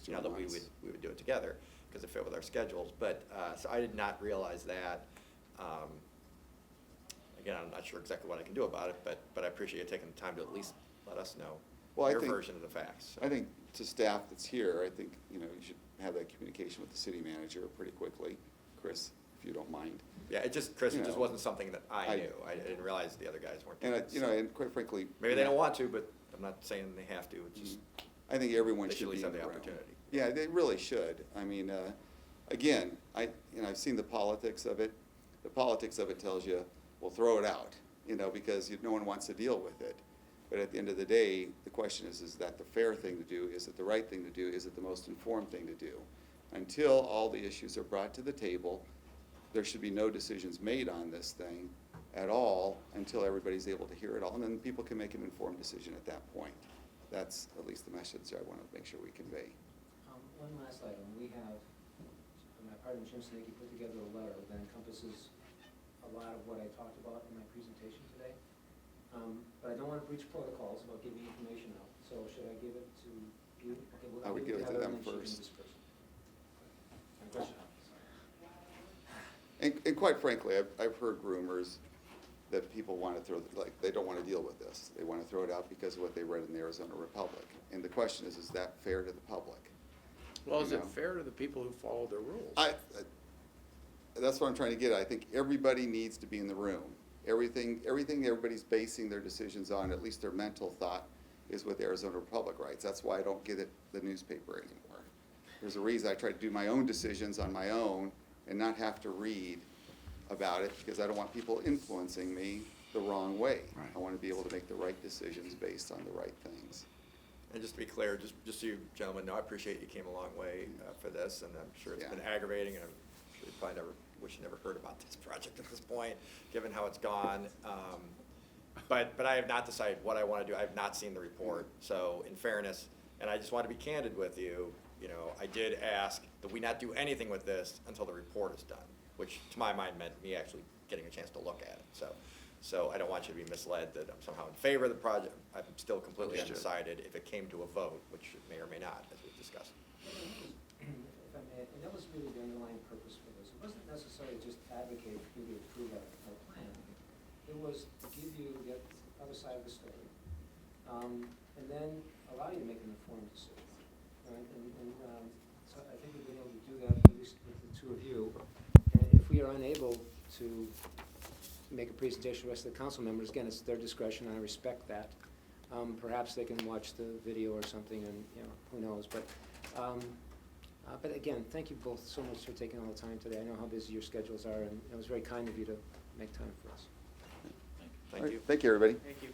that we would do it together, because it fit with our schedules. But, so I did not realize that. Again, I'm not sure exactly what I can do about it, but I appreciate you taking the time to at least let us know your version of the facts. So. I think to staff that's here, I think, you should have that communication with the city manager pretty quickly. Chris, if you don't mind. Yeah, Chris, You it just know, wasn't something that I knew. I didn't realize the other guys weren't doing And, it. So and quite frankly. maybe they don't want to, but I'm not saying they have to. It's just, I think everyone they should should at be least in have the the room. opportunity. Yeah, they really should. I mean, again, I've seen the politics of it. The politics of it tells you, well, throw it out, because no one wants to deal with it. But at the end of the day, the question is that the fair thing to do? Is it the right thing to do? Is it the most informed thing to do? Until all the issues are brought to the table, there should be no decisions made on this thing at all until everybody's able to hear it all. And then people can make an informed decision at that point. That's at least the message I want to make sure we convey. One last item, we have, my partner Jim Snakey put together a letter that encompasses a lot of what I talked about in my presentation today. But I don't want to breach protocols about giving information out, so should I give it to you? Okay, I would give it to Heather, them and then she can first. disperse it. And quite frankly, I've heard rumors that people want to they don't want to deal with this. They want to throw it out because of what they read in the Arizona Republic. And the question is that fair to the public? Well, is You it know? fair to the people who follow the rules? That's what I'm trying to get at. I think everybody needs to be in the room. Everything everybody's basing their decisions on, at least their mental thought, is what the Arizona Republic writes. That's why I don't get it, the newspaper anymore. There's a reason I try to do my own decisions on my own and not have to read about it, because I don't want people influencing me the wrong way. Right. I want to be able to make the right decisions based on the right things. And just to be clear, just so you gentlemen know, I appreciate you came a long way for this, and I'm sure it's Yeah. been aggravating, and I'm sure you probably wish you never heard about this project at this point, given how it's gone. But I have not decided what I want to do. I have not seen the report. So in fairness, and I just want to be candid with you, I did ask that we not do anything with this until the report is done, which to my mind meant me actually getting a chance to look at it. So I don't want you to be misled that I'm somehow in favor of the project. I'm still completely Understood. undecided if it came to a vote, which it may or may not, as we've discussed. And that was really the underlying purpose for this. It wasn't necessarily just advocate for you to approve our plan. It was to give you the other side of the story, and then allow you to make an informed decision. Right? And so I think we've been able to do that, at least with the two of you. And if we are unable to make a presentation to the rest of the council members, again, it's their discretion, I respect that. Perhaps they can watch the video or something, and, you know, who knows, but again, thank you both so much for taking all the time today. I know how busy your schedules are, and it was very kind of you to make time for us. Thank you. Thank you, everybody. Thank you.